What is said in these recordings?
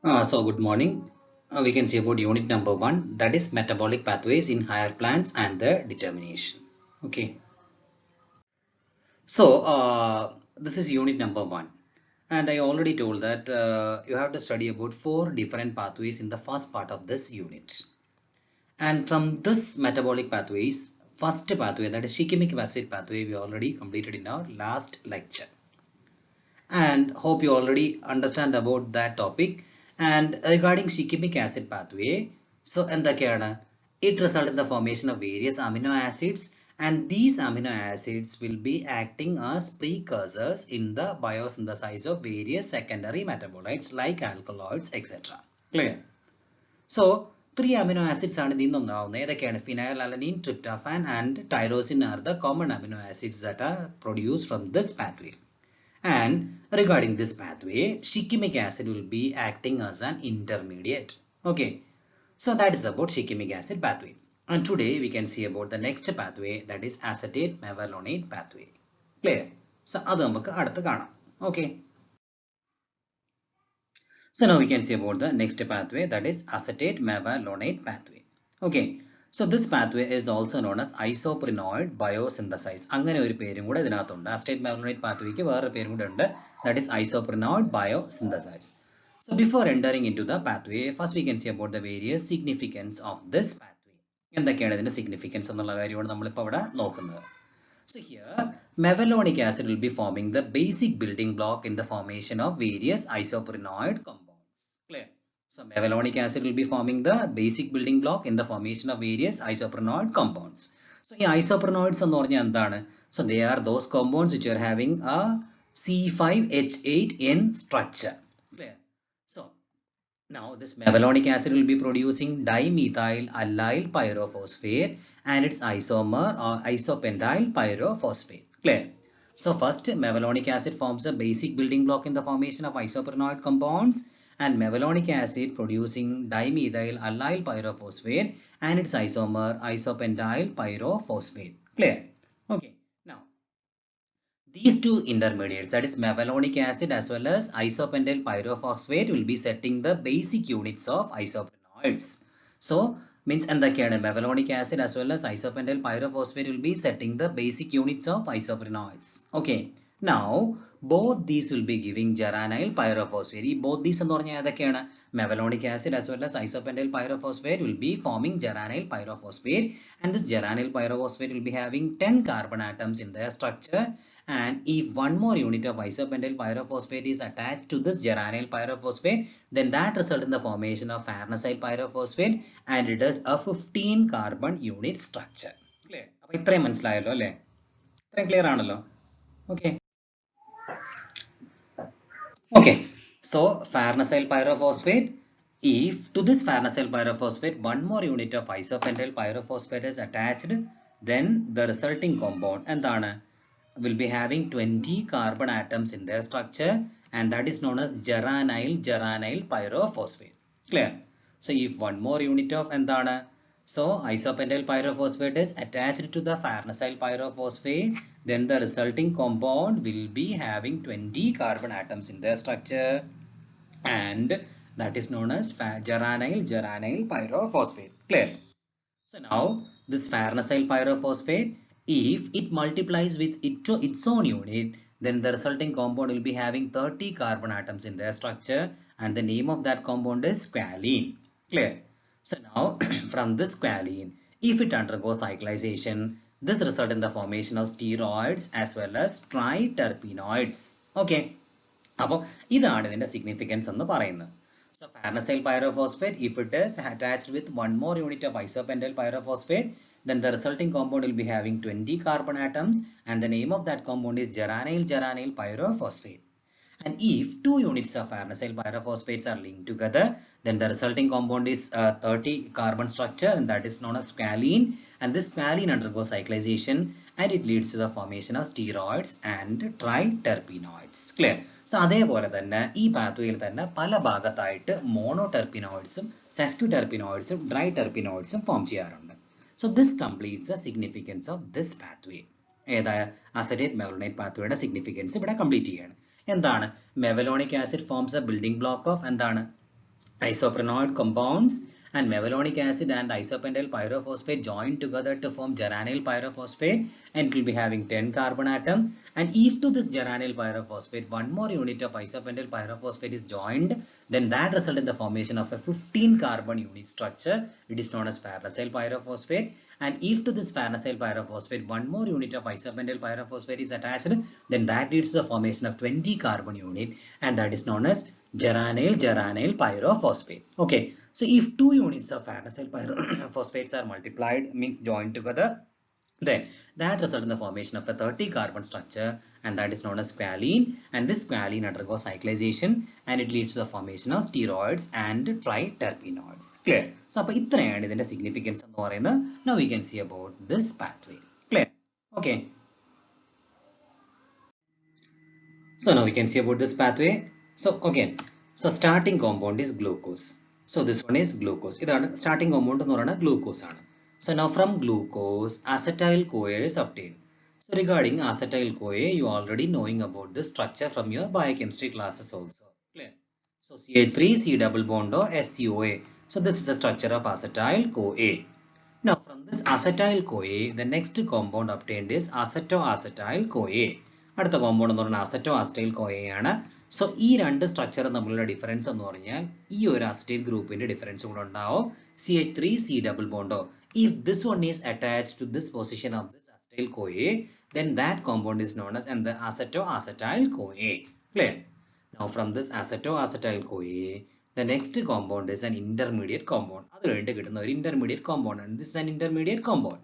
So good morning. We can see about unit number 1, that is metabolic pathways in higher plants and the determination. Okay. So this is unit number 1, and I already told that you have to study about 4 different pathways in the first part of this unit. And from this metabolic pathways, first pathway, that is shikimic acid pathway, we already completed in our last lecture. And hope you already understand about that topic. And regarding shikimic acid pathway, so എന്തൊക്കെയാണ്? It results in the formation of various amino acids, and these amino acids will be acting as precursors in the biosynthesis of various secondary metabolites like alkaloids, etc. Clear? So three amino acids are ഇതിന്നുണ്ടാവുന്നത്. ഏതൊക്കെയാണ്? Phenylalanine, tryptophan and tyrosine are the common amino acids that are produced from this pathway. And regarding this pathway, shikimic acid will be acting as an intermediate. Okay, so that is about shikimic acid pathway. And today we can see about the next pathway, that is acetate mevalonate pathway. Clear? So അത് നമുക്ക് അടുത്ത് കാണാം. Okay. So now we can see about the next pathway, that is acetate mevalonate pathway. Okay. So this pathway is also known as isoprenoid biosynthesis. അങ്ങനെ ഒരു പേരും കൂടെ ഇതിനകത്തുണ്ട്. Acetate mevalonate pathwayക്ക് വേറെ പേരും കൂടെ ഉണ്ട്. That is isoprenoid biosynthesis. So before entering into the pathway, first we can see about the various significance of this pathway. എന്തൊക്കെയാണ് ഇതിന്റെ significance എന്നുള്ള കാര്യമാണ് നമ്മളിപ്പോൾ ഇവിടെ നോക്കുന്നത്. So here, mevalonic acid will be forming the basic building block in the formation of various isoprenoid compounds. Clear? So mevalonic acid will be forming the basic building block in the formation of various isoprenoid compounds. So ഈ isoprenoids എന്ന് പറഞ്ഞാൽ എന്താണ്? So they are those compounds which are having a C5H8N structure. Clear? So now this mevalonic acid will be producing dimethyl allyl pyrophosphate and its isomer or isopentyl pyrophosphate. Clear? So first, mevalonic acid forms a basic building block in the formation of isoprenoid compounds, and mevalonic acid producing dimethyl allyl pyrophosphate and its isomer isopentyl pyrophosphate. Clear? Okay. Now these two intermediates, that is mevalonic acid as well as isopentyl pyrophosphate, will be setting the basic units of isoprenoids. So means എന്തൊക്കെയാണ്? Mevalonic acid as well as isopentyl pyrophosphate will be setting the basic units of isoprenoids. Okay. Now both these will be giving geranyl pyrophosphate. Both these എന്ന് പറഞ്ഞാൽ ഏതൊക്കെയാണ്? Mevalonic acid as well as isopentyl pyrophosphate will be forming geranyl pyrophosphate, and this geranyl pyrophosphate will be having 10 carbon atoms in their structure. And if one more unit of isopentyl pyrophosphate is attached to this geranyl pyrophosphate, then that results in the formation of farnesyl pyrophosphate, and it is a 15 carbon unit structure. Clear? അപ്പോൾ ഇത്രയും മനസ്സിലായല്ലോ അല്ലേ? ഇത്രയും clear ആണല്ലോ? Okay. Okay. So farnesyl pyrophosphate, if to this farnesyl pyrophosphate one more unit of isopentyl pyrophosphate is attached, then the resulting compound എന്താണ്? Will be having 20 carbon atoms in their structure, and that is known as geranyl pyrophosphate. Clear? So if one more unit of എന്താണ്? So isopentyl pyrophosphate is attached to the farnesyl pyrophosphate, then the resulting compound will be having 20 carbon atoms in their structure, and that is known as geranyl pyrophosphate. Clear? So now this farnesyl pyrophosphate, if it multiplies with its own unit, then the resulting compound will be having 30 carbon atoms in their structure, and the name of that compound is squalene. Clear? So now from this squalene, if it undergoes cyclization, this results in the formation of steroids as well as triterpenoids. Okay. അപ്പോൾ ഇതാണ് ഇതിന്റെ significance എന്ന് പറയുന്നത്. So farnesyl pyrophosphate, if it is attached with one more unit of isopentyl pyrophosphate, then the resulting compound will be having 20 carbon atoms, and the name of that compound is geranyl pyrophosphate. And if two units of farnesyl pyrophosphates are linked together, then the resulting compound is 30 carbon structure, and that is known as squalene. And this squalene undergoes cyclization, and it leads to the formation of steroids and triterpenoids. Clear? So അതേപോലെ തന്നെ ഈ പാത്വേയിൽ തന്നെ പല ഭാഗത്തായിട്ട് മോണോടെർപിനോയിഡ്സും സെസ്ക്യൂടെർപിനോയിഡ്സും ഡ്രൈടെർപിനോയിഡ്സും form ചെയ്യാറുണ്ട്. So this completes the significance of this pathway. ഏതായ acetate mevalonate pathwayയുടെ significance ഇവിടെ complete ചെയ്യാണ്. എന്താണ്? Mevalonic acid forms a building block of എന്താണ്? isoprenoid compounds and mevalonic acid and isopentyl pyrophosphate join together to form geranyl pyrophosphate, and it will be having 10 carbon atom. And if to this geranyl pyrophosphate one more unit of isopentyl pyrophosphate is joined, then that result in the formation of a 15 carbon unit structure. It is known as farnesyl pyrophosphate. And if to this farnesyl pyrophosphate one more unit of isopentyl pyrophosphate is attached, then that leads to the formation of 20 carbon unit, and that is known as geranyl pyrophosphate. Okay, so if two units of farnesyl pyrophosphates are multiplied, means joined together, then that results in the formation of a 30 carbon structure, and that is known as squalene. And this squalene undergoes cyclization and it leads to the formation of steroids and triterpenoids. Clear? So ഇത്രയാണ് ഇതിന്റെ significance എന്ന് പറയുന്നത്. Now we can see about this pathway. Clear? Okay. So now we can see about this pathway. So again, so starting compound is glucose. So this one is glucose. ഇതാണ് starting compound എന്ന് പറയുന്നത് glucose ആണ്. So now from glucose, acetyl-CoA is obtained. So regarding acetyl-CoA, you already knowing about this structure from your biochemistry classes also. Clear? So CH3, C double bond or SCOA. So this is the structure of acetyl-CoA. Now from this acetyl-CoA, the next compound obtained is acetoacetyl-CoA. അടുത്ത compound എന്ന് പറഞ്ഞാൽ അസറ്റോ acetyl കോയയാണ്. So ഈ രണ്ട് structure തമ്മിലുള്ള difference എന്ന് പറഞ്ഞാൽ ഈ ഒരു അസറ്റൈൽ ഗ്രൂപ്പിന്റെ ഡിഫറൻസ് കൂടെ ഉണ്ടാവും. CH3 C double bond. If this one is attached to this position of this acetyl CoA, then that compound is known as the acetoacetyl CoA. Clear? Now from this acetoacetyl CoA, the next compound is an intermediate compound. അത് കഴിഞ്ഞിട്ട് കിട്ടുന്ന ഒരു intermediate compound, and this is an intermediate compound.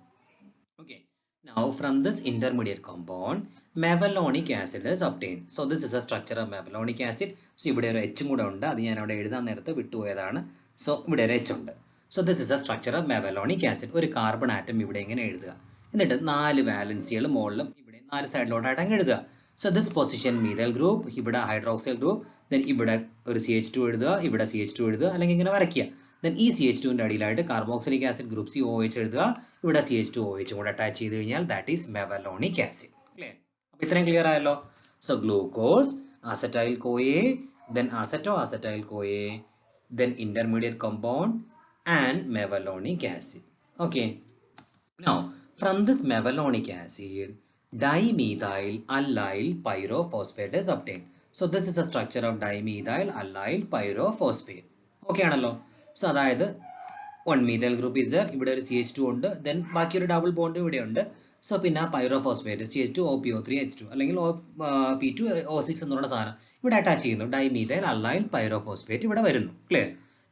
Okay. Now from this intermediate compound, mevalonic acid is obtained. So this is a structure of mevalonic acid. So ഇവിടെ ഒരു H കൂടെ ഉണ്ട്, അത് ഞാൻ അവിടെ എഴുതാൻ നേരത്തെ വിട്ടുപോയതാണ്. So ഇവിടെ ഒരു H ഉണ്ട്. So this is a structure of mevalonic acid. ഒരു കാർബൺ ആറ്റം ഇവിടെ എങ്ങനെ എഴുതുക, എന്നിട്ട് 4 വാലൻസികൾ മുകളിലും ഇവിടെ 4 സൈഡിലോട്ടായിട്ട് അങ്ങ് എഴുതുക. So this position methyl group, ഇവിടെ hydroxyl group, then ഇവിടെ ഒരു CH2 എഴുതുക, ഇവിടെ CH2 എഴുതുക, അല്ലെങ്കിൽ ഇങ്ങനെ വരയ്ക്കുക. Then ഈ CH2 ന്റെ അടിയിലായിട്ട് കാർബോക്സിലിക് ആസിഡ് ഗ്രൂപ്പ് COH എഴുതുക, ഇവിടെ CH2OH കൂടെ അറ്റാച്ച് ചെയ്ത് കഴിഞ്ഞാൽ that is mevalonic acid. Clear? അപ്പോൾ ഇത്രയും ക്ലിയർ ആയല്ലോ. So glucose, acetyl CoA, then acetoacetyl CoA, then intermediate compound and mevalonic acid. Okay. Now from this mevalonic acid, dimethyl allyl pyrophosphate is obtained. So this is a structure of dimethyl allyl pyrophosphate. Okay ആണല്ലോ. So അതായത് 1 methyl group is there, ഇവിടെ ഒരു CH2 ഉണ്ട്, then ബാക്കി ഒരു double bond ഇവിടെ ഉണ്ട്. So പിന്നെ പൈറോഫോസ്ഫേറ്റ് CH2OPO3H2 അല്ലെങ്കിൽ P2O6 എന്ന് പറയുന്ന സാധനം ഇവിടെ അറ്റാച്ച് ചെയ്യുന്നു. ഡൈമീഥൈൽ അല്ലൈൽ പൈറോഫോസ്ഫേറ്റ് ഇവിടെ വരുന്നു. Clear?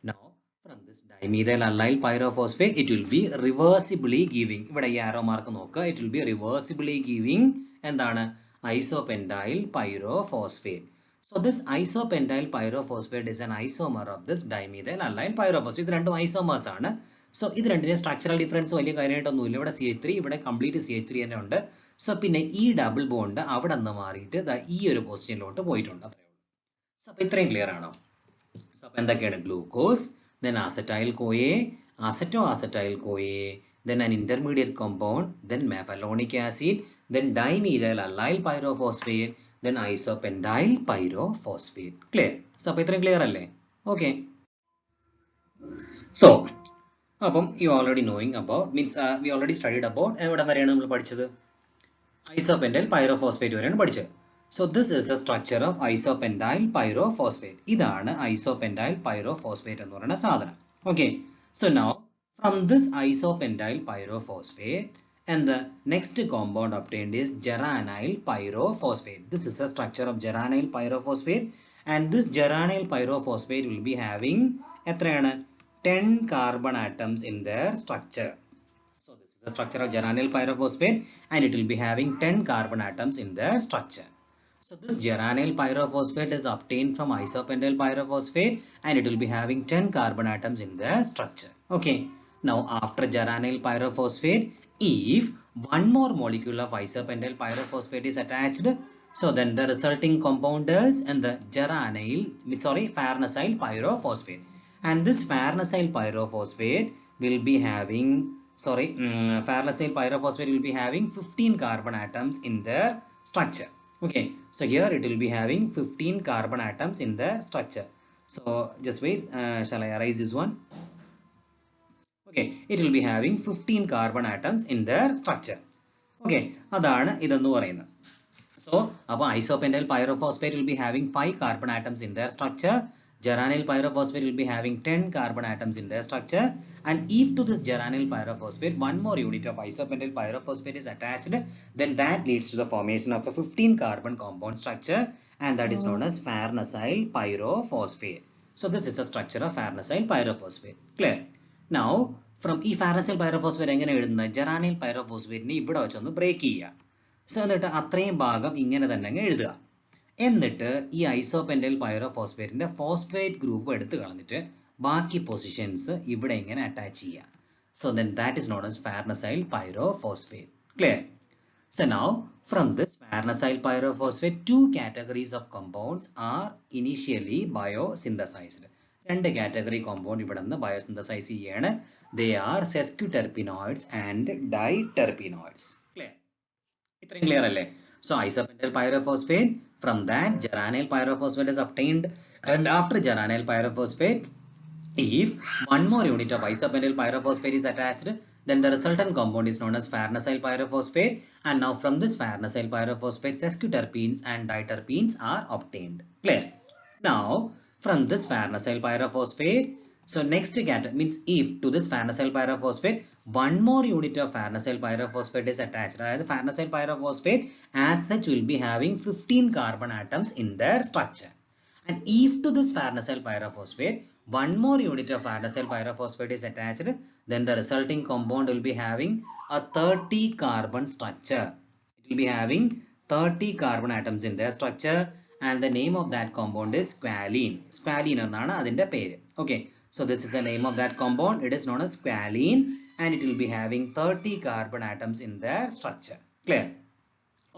Now from this dimethyl allyl pyrophosphate, it will be reversibly giving, ഇവിടെ ഈ ആരോ മാർക്ക് നോക്കുക, it will be reversibly giving എന്താണ്, isopentyl pyrophosphate. So this isopentyl pyrophosphate is an isomer of this dimethyl allyl pyrophosphate. ഇത് രണ്ടും isomers ആണ്. So ഇത് രണ്ടിന്റെ structural difference വലിയ കാര്യമായിട്ടൊന്നുമില്ല. ഇവിടെ CH3, ഇവിടെ കംപ്ലീറ്റ് CH3 തന്നെ ഉണ്ട്. സോ പിന്നെ ഈ ഡബിൾ ബോണ്ട് അവിടെ നിന്ന് മാറിയിട്ട് ഈ ഒരു പൊസിഷനിലോട്ട് പോയിട്ടുണ്ട്. അത്രേ ഉള്ളൂ. സോ അപ്പൊ ഇത്രയും ക്ലിയർ ആണോ? സോ അപ്പൊ എന്തൊക്കെയാണ്? Glucose, then acetyl CoA, acetoacetyl CoA, then an intermediate compound, then mevalonic acid, then dimethyl allyl pyrophosphate, then isopentyl pyrophosphate. Clear? So അപ്പോൾ ഇത്രയും ക്ലിയർ അല്ലേ? Okay. So അപ്പം you already knowing about, means we already studied about എവിടെ വരെയാണ് നമ്മൾ പഠിച്ചത്? isopentyl pyrophosphate വരെയാണ് പഠിച്ചത്. So this is the structure of isopentyl pyrophosphate. ഇതാണ് isopentyl pyrophosphate എന്ന് പറയുന്ന സാധനം. Okay. So now from this isopentyl pyrophosphate, and the next compound obtained is geranyl pyrophosphate. This is the structure of geranyl pyrophosphate, and this geranyl pyrophosphate will be having 10 carbon atoms in their structure. So this is the structure of geranyl pyrophosphate, and it will be having 10 carbon atoms in their structure. So this geranyl pyrophosphate is obtained from isopentyl pyrophosphate, and it will be having 10 carbon atoms in their structure. Okay. Now after geranyl pyrophosphate, if one more molecule of isopentyl pyrophosphate is attached, so then the resulting compound is farnesyl pyrophosphate, and this farnesyl pyrophosphate will be having farnesyl pyrophosphate will be having 15 carbon atoms in their structure. Okay, so here it will be having 15 carbon atoms in their structure. So just wait, shall I erase this one? Okay, it will be having 15 carbon atoms in their structure. Okay, അതാണ് ഇതെന്ന് പറയുന്നത്. So isopentyl pyrophosphate will be having 5 carbon atoms in their structure. Geranyl pyrophosphate will be having 10 carbon atoms in their structure, and if to this geranyl pyrophosphate one more unit of isopentyl pyrophosphate is attached, then that leads to the formation of a 15 carbon compound structure, and that is known as farnesyl pyrophosphate. So this is the structure of farnesyl pyrophosphate. Clear? Now from ഈ farnesyl pyrophosphate എങ്ങനെ എഴുതുന്നത്? geranyl pyrophosphate നെ ഇവിടെ വെച്ചൊന്ന് break ചെയ്യുക. So എന്നിട്ട് അത്രയും ഭാഗം ഇങ്ങനെ തന്നെ അങ്ങ് എഴുതുക. എന്നിട്ട് ഈ ഐസോപെന്റൈൽ പൈറോഫോസ്ഫേറ്റിന്റെ ഫോസ്ഫേറ്റ് ഗ്രൂപ്പ് എടുത്ത് കളഞ്ഞിട്ട് ബാക്കി പൊസിഷൻസ് ഇവിടെ ഇങ്ങനെ അറ്റാച്ച് ചെയ്യുക. So then that is known as farnesyl pyrophosphate. Clear? So now from this farnesyl pyrophosphate, two categories of compounds are initially biosynthesized. രണ്ട് കാറ്റഗറി കോമ്പൗണ്ട് ഇവിടെ നിന്ന് ബയോസിന്തസൈസ് ചെയ്യാണ്. They are sesquiterpenoids and diterpenoids. Clear? ഇത്രയും clear അല്ലേ? So isopentyl pyrophosphate, from that geranyl pyrophosphate is obtained, and after geranyl pyrophosphate, if one more unit of isopentyl pyrophosphate is attached, then the resultant compound is known as farnesyl pyrophosphate, and now from this farnesyl pyrophosphate sesquiterpenes and diterpenes are obtained. Clear? Now from this farnesyl pyrophosphate, so next category means if to this farnesyl pyrophosphate one more unit of farnesyl pyrophosphate is attached, that is farnesyl pyrophosphate as such will be having 15 carbon atoms in their structure, and if to this farnesyl pyrophosphate one more unit of farnesyl pyrophosphate is attached, then the resulting compound will be having a 30 carbon structure. It will be having 30 carbon atoms in their structure, and the name of that compound is squalene. Squalene എന്നാണ് അതിന്റെ പേര്. Okay, so this is the name of that compound. It is known as squalene, and it will be having 30 carbon atoms in their structure. Clear?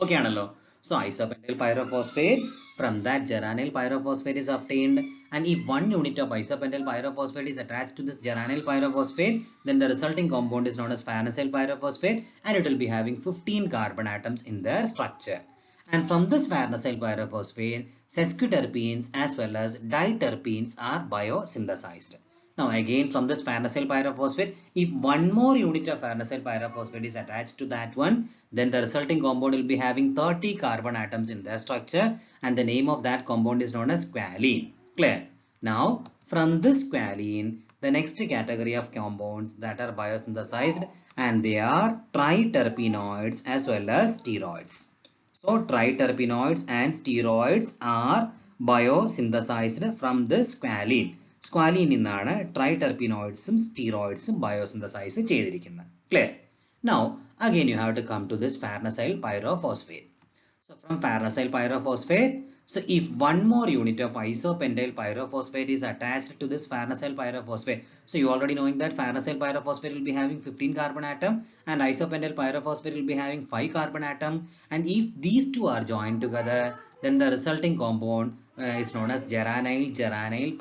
Okay ആണല്ലോ. So isopentyl pyrophosphate, from that geranyl pyrophosphate is obtained, and if one unit of isopentyl pyrophosphate is attached to this geranyl pyrophosphate, then the resulting compound is known as farnesyl pyrophosphate, and it will be having 15 carbon atoms in their structure. And from this farnesyl pyrophosphate, sesquiterpenes as well as diterpenes are biosynthesized. Now again from this farnesyl pyrophosphate, if one more unit of farnesyl pyrophosphate is attached to that one, then the resulting compound will be having 30 carbon atoms in their structure, and the name of that compound is known as squalene. Clear? Now from this squalene, the next category of compounds that are biosynthesized, and they are triterpenoids as well as steroids. So triterpenoids and steroids are biosynthesized from this squalene. Squalene നിന്നാണ് triterpenoidsഉം steroidsഉം biosynthesize ചെയ്തിരിക്കുന്നത്. Clear? Now again you have to come to this farnesyl pyrophosphate. So from farnesyl pyrophosphate, so if one more unit of isopentyl pyrophosphate is attached to this farnesyl pyrophosphate, so you already knowing that farnesyl pyrophosphate will be having 15 carbon atom and isopentyl pyrophosphate will be having 5 carbon atom, and if these two are joined together, then the resulting compound is known as geranyl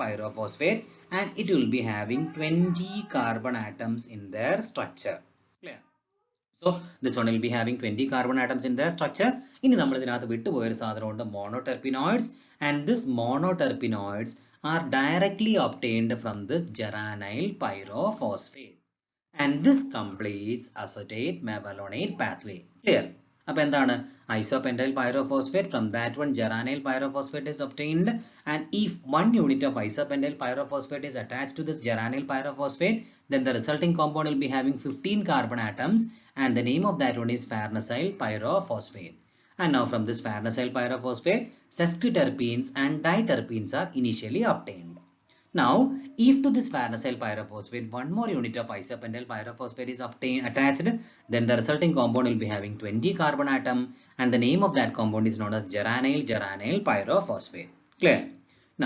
pyrophosphate, and it will be having 20 carbon atoms in their structure. Clear? So this one will be having 20 carbon atoms in their structure. ഇനി നമ്മൾ ഇതിനകത്ത് വിട്ടുപോയൊരു സാധനമുണ്ട് monoterpenoids, and this monoterpenoids are directly obtained from this geranyl pyrophosphate, and this completes acetate mevalonate pathway. Clear? അപ്പോൾ എന്താണ് isopentyl pyrophosphate, from that one geranyl pyrophosphate is obtained, and if one unit of isopentyl pyrophosphate is attached to this geranyl pyrophosphate, then the resulting compound will be having 15 carbon atoms, and the name of that one is farnesyl pyrophosphate. And now from this farnesyl pyrophosphate, sesquiterpenes and diterpenes are initially obtained. Now if to this farnesyl pyrophosphate one more unit of isopentyl pyrophosphate is attached, then the resulting compound will be having 20 carbon atom, and the name of that compound is known as geranyl pyrophosphate. Clear?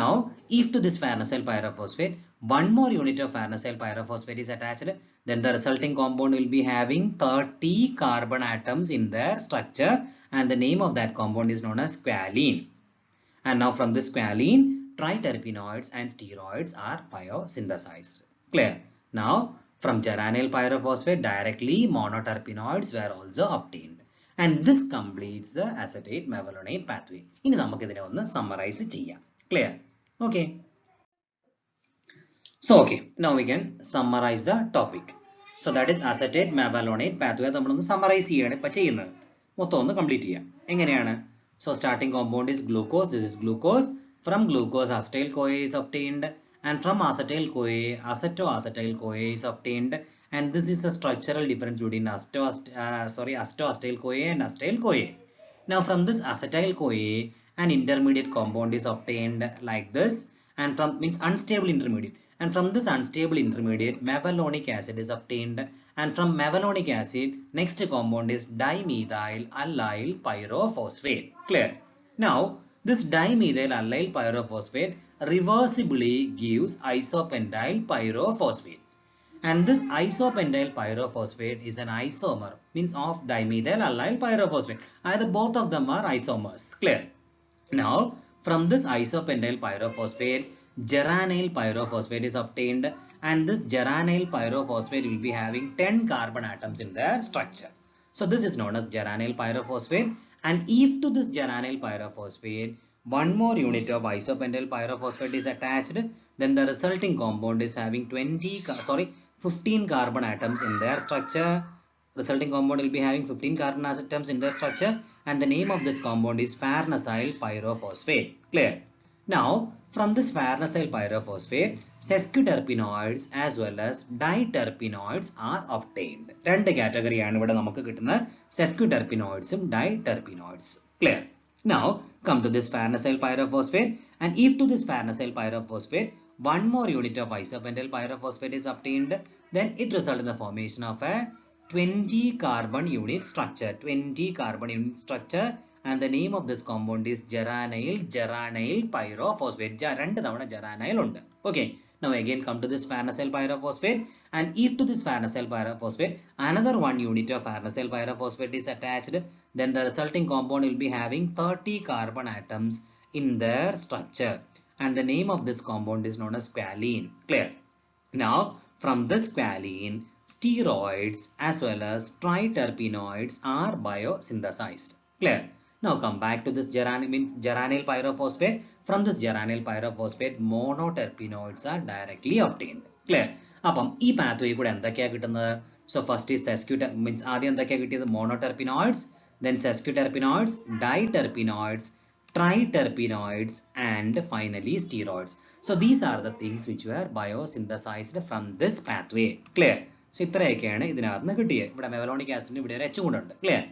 Now if to this farnesyl pyrophosphate one more unit of farnesyl pyrophosphate is attached, then the resulting compound will be having 30 carbon atoms in their structure, and the name of that compound is known as squalene. And now from this squalene, triterpenoids and steroids are biosynthesized. Clear? Now from geranyl pyrophosphate directly monoterpenoids were also obtained, and this completes the acetate mevalonate pathway. ഇനി നമുക്ക് ഇതിനെ ഒന്ന് summarize ചെയ്യാം. Clear? Okay. So okay, now we can summarize the topic. So that is acetate mevalonate pathway. നമ്മളൊന്ന് summarize ചെയ്യാണ് ഇപ്പൊ ചെയ്യുന്നത്. മൊത്തം ഒന്ന് complete ചെയ്യാം. എങ്ങനെയാണ്? So starting compound is glucose. This is glucose. From glucose, acetyl CoA is obtained, and from acetyl CoA, acetoacetyl CoA is obtained. And this is the structural difference between acetoacetyl CoA and acetyl CoA. Now from this acetyl CoA, an intermediate compound is obtained like this, and from means unstable intermediate. And from this unstable intermediate, mevalonic acid is obtained. And from mevalonic acid, next compound is dimethyl allyl pyrophosphate. Clear? Now, this dimethyl allyl pyrophosphate reversibly gives isopentyl pyrophosphate. And this isopentyl pyrophosphate is an isomer, means of dimethyl allyl pyrophosphate. Either both of them are isomers. Clear? Now, from this isopentyl pyrophosphate, geranyl pyrophosphate is obtained, and this geranyl pyrophosphate will be having 10 carbon atoms in their structure. So this is known as geranyl pyrophosphate, and if to this geranyl pyrophosphate one more unit of isopentyl pyrophosphate is attached, then the resulting compound is having 15 carbon atoms in their structure. Resulting compound will be having 15 carbon atoms in their structure, and the name of this compound is farnesyl pyrophosphate. Clear? Now, from this farnesyl pyrophosphate, sesquiterpenoids as well as diterpenoids are obtained. രണ്ട് കാറ്റഗറിയാണ് ഇവിടെ നമുക്ക് കിട്ടുന്ന sesquiterpenoids ഉം diterpenoids. Clear? Now, come to this farnesyl pyrophosphate, and if to this farnesyl pyrophosphate one more unit of isopentyl pyrophosphate is obtained, then it results in the formation of a 20 carbon unit structure. 20 carbon unit structure, and the name of this compound is geranyl pyrophosphate. രണ്ട് തവണ geranyl ഉണ്ട്. Okay, now again come to this farnesyl pyrophosphate, and if to this farnesyl pyrophosphate another one unit of farnesyl pyrophosphate is attached, then the resulting compound will be having 30 carbon atoms in their structure, and the name of this compound is known as squalene. Clear? Now, from this squalene, steroids as well as triterpenoids are biosynthesized. Clear? Now come back to this geranyl pyrophosphate. From this geranyl pyrophosphate, monoterpenoids are directly obtained. Clear? അപ്പം ഈ pathway കൂടെ എന്തൊക്കെയാ കിട്ടുന്നത്? So first is means ആദ്യം എന്തൊക്കെയാ കിട്ടിയത്? Monoterpenoids, then sesquiterpenoids, diterpenoids, triterpenoids, and finally steroids. So these are the things which were biosynthesized from this pathway. Clear? So ഇത്രയൊക്കെയാണ് ഇതിനകത്ത് നിന്ന് കിട്ടിയത്. ഇവിടെ മെവലോണിക് ആസിഡിന് ഇവിടെ ഒരു H കൊണ്ടുണ്ട്. Clear?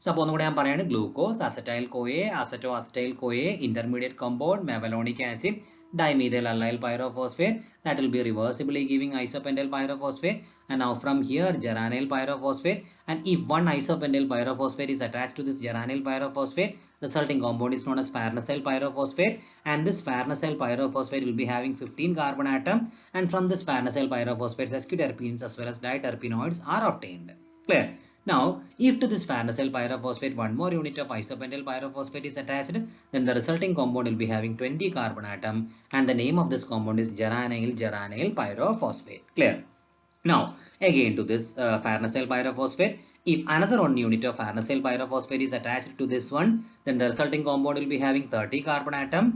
So അപ്പോൾ ഒന്നുകൂടെ ഞാൻ പറയാണ്, glucose, acetyl CoA, acetoacetyl CoA, intermediate compound, mevalonic acid, dimethyl allyl pyrophosphate, that will be reversibly giving isopentyl pyrophosphate. And now from here, geranyl pyrophosphate, and if one isopentyl pyrophosphate is attached to this geranyl pyrophosphate, resulting compound is known as farnesyl pyrophosphate, and this farnesyl pyrophosphate will be having 15 carbon atom, and from this farnesyl pyrophosphate, sesquiterpenes as well as diterpenoids are obtained. Clear? Now, if to this farnesyl pyrophosphate one more unit of isopentyl pyrophosphate is attached, then the resulting compound will be having 20 carbon atom, and the name of this compound is geranyl pyrophosphate. Clear? Now, again to this farnesyl pyrophosphate, if another one unit of farnesyl pyrophosphate is attached to this one, then the resulting compound will be having 30 carbon atom,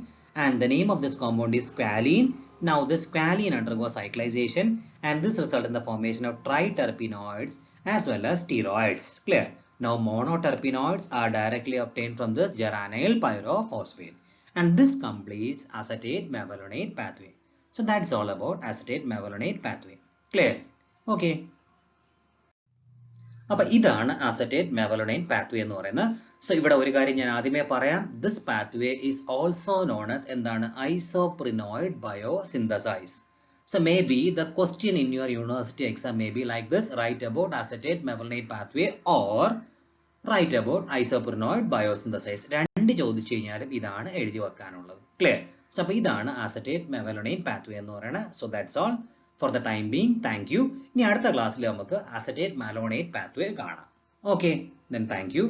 and the name of this compound is squalene. Now, this squalene undergoes cyclization, and this results in the formation of triterpenoids as well as steroids. Clear? Now, monoterpenoids are directly obtained from this geranyl pyrophosphate, and this completes acetate mevalonate pathway. So that's all about acetate mevalonate pathway. Clear? Okay. അപ്പോൾ ഇതാണ് acetate മെവലോണൈൻ pathway എന്ന് പറയുന്നത്. So ഇവിടെ ഒരു കാര്യം ഞാൻ ആദ്യമേ പറയാം, this pathway is also known as എന്താണ്? ഐസോപ്രിനോയിഡ് ബയോസിന്തസൈസ്. So maybe the question in your university exam may be like this: write about acetate mevalonate pathway or write about isoprenoid biosynthesis. രണ്ട് ചോദിച്ചു കഴിഞ്ഞാലും ഇതാണ് എഴുതി വെക്കാനുള്ളത്. ക്ലിയർ? സോ അപ്പോൾ ഇതാണ് acetate mevalonate pathway എന്ന് പറയുന്നത്. So that's all for the time being. Thank you. ഇനി അടുത്ത ക്ലാസ്സിൽ നമുക്ക് acetate malonate pathway കാണാം. Okay, then thank you.